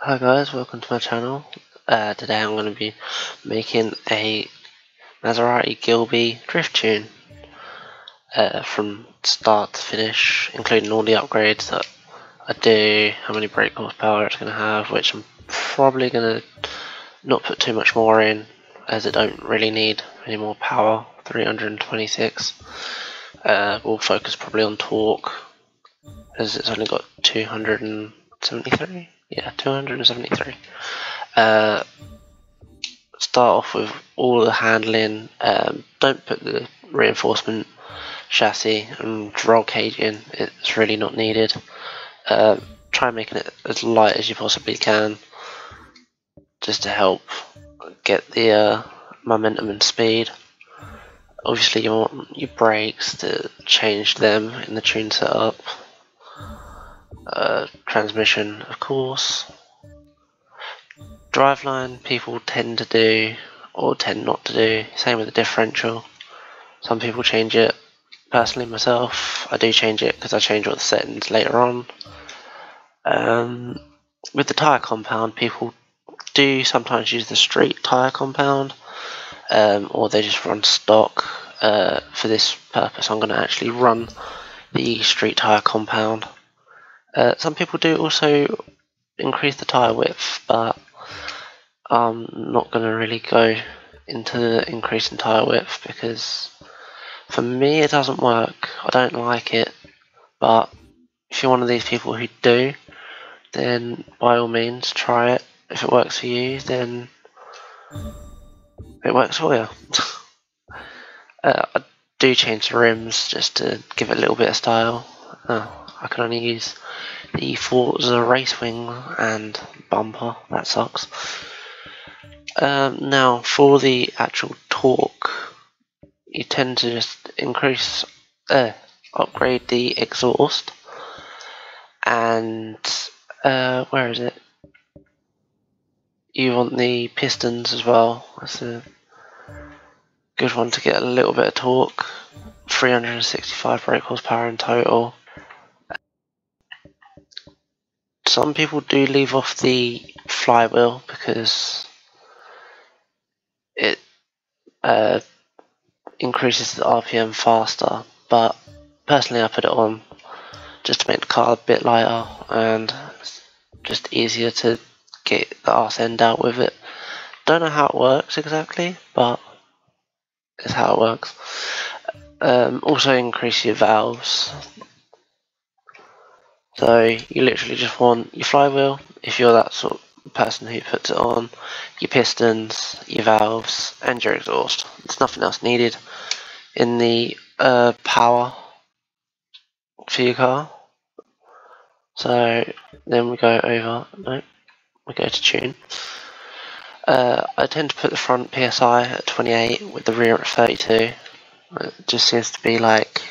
Hi guys, welcome to my channel. Today I'm going to be making a Maserati Ghilbi drift tune from start to finish, including all the upgrades that I do, how many brake horsepower it's going to have, which I'm probably going to not put too much more in as it don't really need any more power, 326. We'll focus probably on torque as it's only got 273. Yeah, 273. Start off with all the handling. Don't put the reinforcement chassis and roll cage in, it's really not needed. Try making it as light as you possibly can, just to help get the momentum and speed. Obviously you want your brakes to change them in the tune setup. Transmission, of course. Driveline people tend to do or tend not to do. Same with the differential. Some people change it. Personally, myself, I do change it because I change all the settings later on. With the tyre compound, people do sometimes use the street tyre compound, or they just run stock. For this purpose, I'm going to actually run the street tyre compound. Some people do also increase the tyre width, but I'm not going to really go into the increase in tyre width because for me it doesn't work. I don't like it, but if you're one of these people who do, then by all means try it. If it works for you, then it works for you. I do change the rims just to give it a little bit of style. I can only use the Forza race wing and bumper, that sucks. Now for the actual torque, you tend to just upgrade the exhaust, and where is it? You want the pistons as well. That's a good one to get a little bit of torque. 365 brake horsepower in total. Some people do leave off the flywheel because it increases the RPM faster, but personally I put it on just to make the car a bit lighter and it's just easier to get the arse end out with it. Don't know how it works exactly, but it's how it works. Also increase your valves. So you literally just want your flywheel, if you're that sort of person who puts it on, your pistons, your valves, and your exhaust. There's nothing else needed in the power for your car. So then we go to tune. I tend to put the front PSI at 28 with the rear at 32. It just seems to be like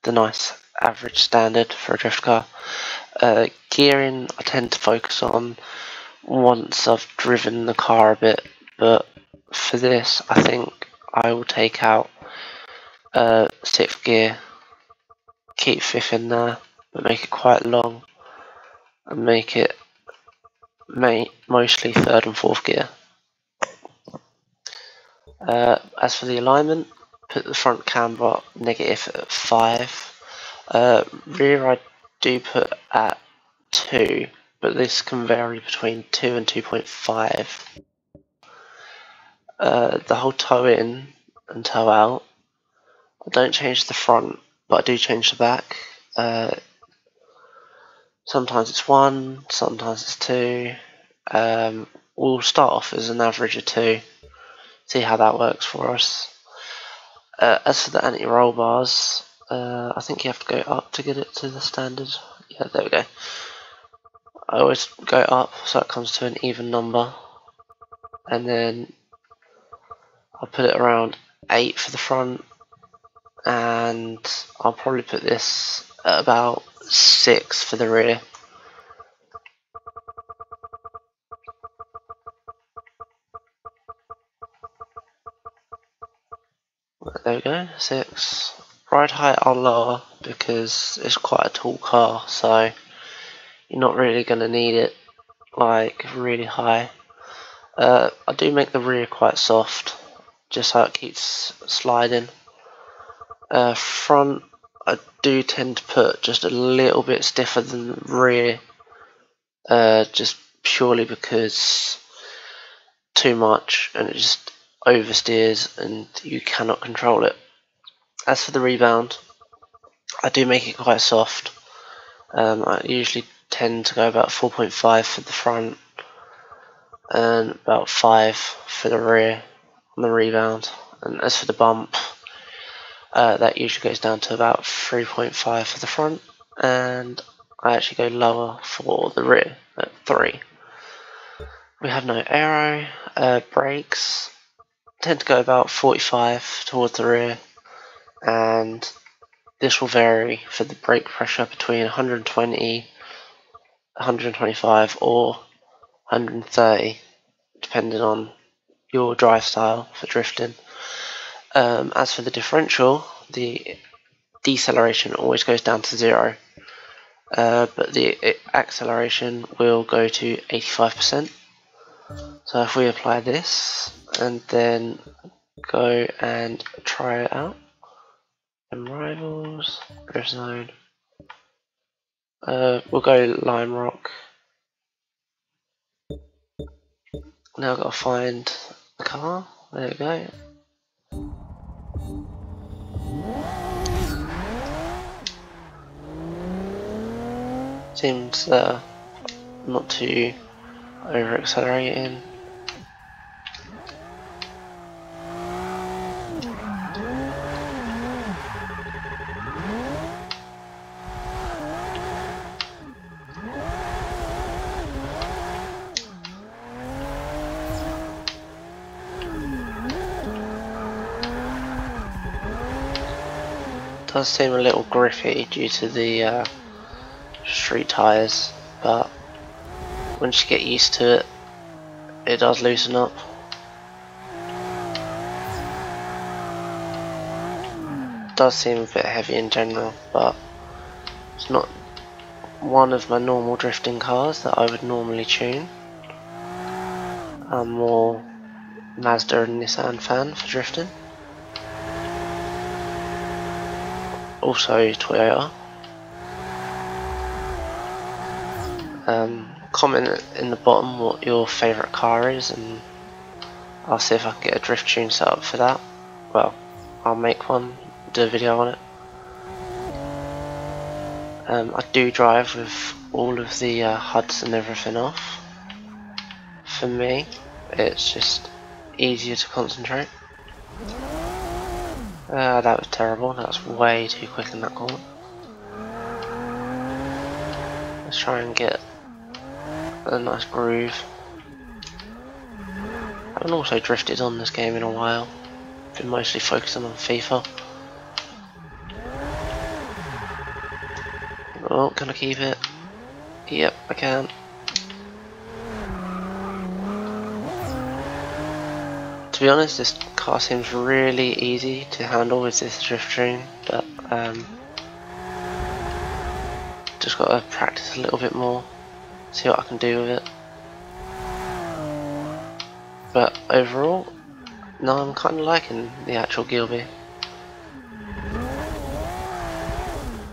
the nice average standard for a drift car. Gearing I tend to focus on once I've driven the car a bit, but for this I think I will take out 6th gear, keep 5th in there, but make it quite long and make it mostly 3rd and 4th gear. As for the alignment, put the front camber negative at 5. Rear I do put at 2, but this can vary between 2 and 2.5. The whole toe in and toe out, I don't change the front, but I do change the back. Sometimes it's 1, sometimes it's 2. We'll start off as an average of 2, see how that works for us. As for the anti-roll bars, I think you have to go up to get it to the standard. Yeah, there we go. I always go up so it comes to an even number, and then I'll put it around 8 for the front, and I'll probably put this at about 6 for the rear. There we go, 6. Ride height I'll lower because it's quite a tall car, so you're not really going to need it like really high. I do make the rear quite soft, just so it keeps sliding. Front, I do tend to put just a little bit stiffer than the rear, just purely because too much and it just oversteers and you cannot control it. As for the rebound, I do make it quite soft. I usually tend to go about 4.5 for the front and about 5 for the rear on the rebound. And as for the bump, that usually goes down to about 3.5 for the front, and I actually go lower for the rear at 3. We have no aero. Brakes tend to go about 45 towards the rear, and this will vary for the brake pressure between 120, 125 or 130 depending on your drive style for drifting. As for the differential, the deceleration always goes down to 0, but the acceleration will go to 85%. So if we apply this and then go and try it out, and rivals, drift zone, we'll go Lime Rock. Now I've got to find the car. There we go. Seems not too over accelerating. Does seem a little grippy due to the street tyres, but once you get used to it, it does loosen up. It does seem a bit heavy in general, but it's not one of my normal drifting cars that I would normally tune. I'm more Mazda and Nissan fan for drifting. Also Toyota. Comment in the bottom what your favourite car is and I'll see if I can get a drift tune set up for that. Well, I'll make one, do a video on it. I do drive with all of the HUDs and everything off. For me, it's just easier to concentrate. That was terrible, that was way too quick in that corner. Let's try and get a nice groove. I haven't also drifted on this game in a while. Been mostly focusing on FIFA. Oh, can I keep it? Yep, I can. To be honest, this car seems really easy to handle with this drift tune, but just gotta practice a little bit more, see what I can do with it. But overall, no, I'm kind of liking the actual Ghilbi.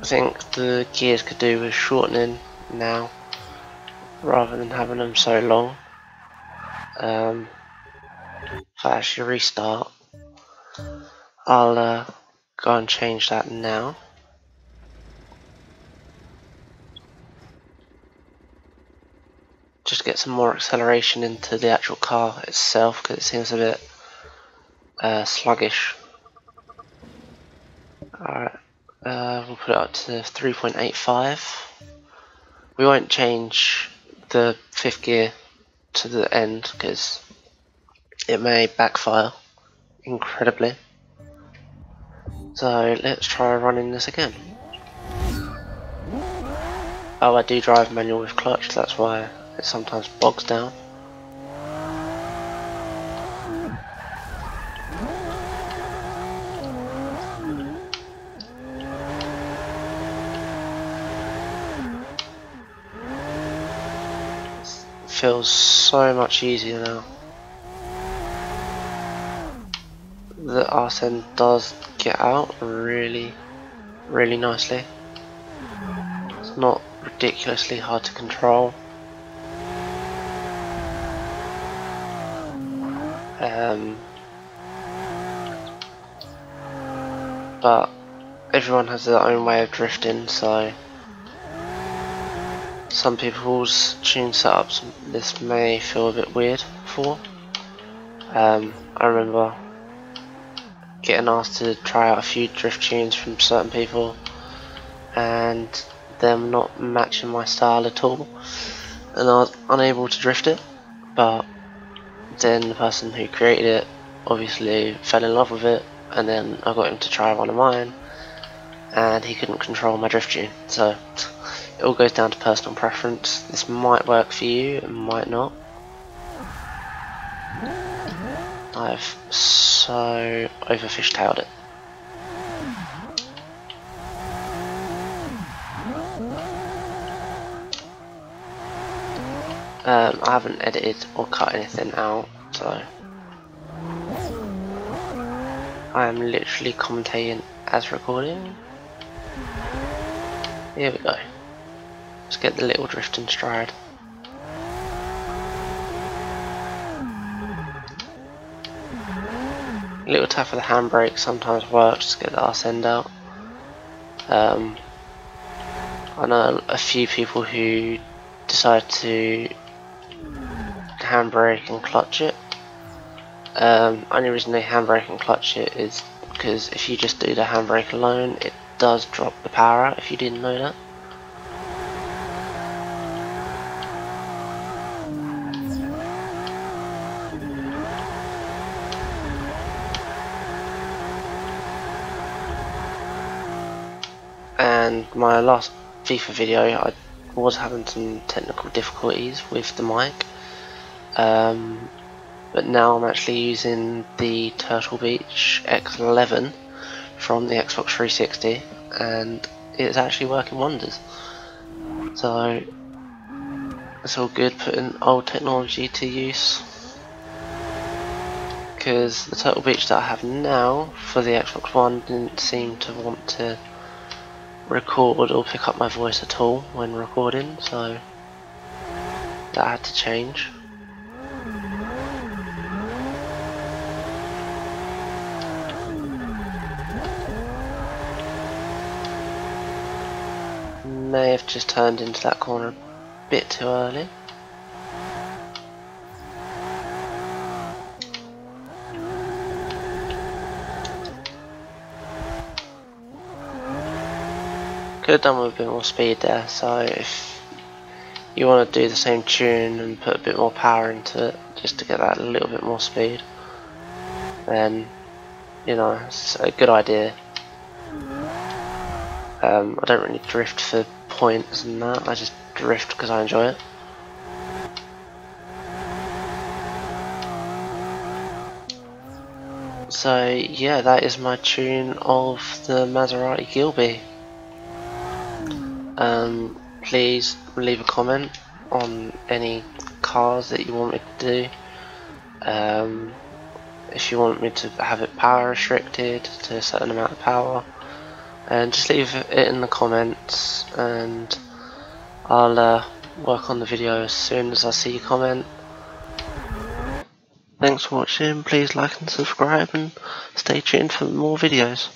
I think the gears could do with shortening now, rather than having them so long. If I actually restart, I'll go and change that now. Just get some more acceleration into the actual car itself because it seems a bit sluggish. Alright, we'll put it up to 3.85. We won't change the 5th gear to the end because it may backfire incredibly. So let's try running this again. Oh, I do drive manual with clutch, that's why it sometimes bogs down. feels so much easier now. The arse end does get out really nicely. It's not ridiculously hard to control. But everyone has their own way of drifting, so some people's tune setups this may feel a bit weird for. I remember getting asked to try out a few drift tunes from certain people and them not matching my style at all, and I was unable to drift it. But then the person who created it obviously fell in love with it, and then I got him to try one of mine and he couldn't control my drift tune. So it all goes down to personal preference. This might work for you, it might not. I've so overfishtailed it. I haven't edited or cut anything out, so I am literally commentating as recording. Here we go. Let's get the little drift in stride. A little tap of the handbrake sometimes works to get the arse end out. I know a few people who decide to handbrake and clutch it. Only reason they handbrake and clutch it is because if you just do the handbrake alone, it does drop the power out, if you didn't know that. And my last FIFA video, I was having some technical difficulties with the mic, but now I'm actually using the Turtle Beach X11 from the Xbox 360, and it's actually working wonders. So it's all good putting old technology to use, because the Turtle Beach that I have now for the Xbox One didn't seem to want to record or pick up my voice at all when recording, so that had to change. May have just turned into that corner a bit too early. Could have done with a bit more speed there, so if you want to do the same tune and put a bit more power into it just to get that a little bit more speed, then you know, it's a good idea. I don't really drift for points and that, I just drift because I enjoy it. So yeah, that is my tune of the Maserati Ghilbi. Please leave a comment on any cars that you want me to do. If you want me to have it power restricted to a certain amount of power, and just leave it in the comments, and I'll work on the video as soon as I see your comment. Thanks for watching, please like and subscribe and stay tuned for more videos.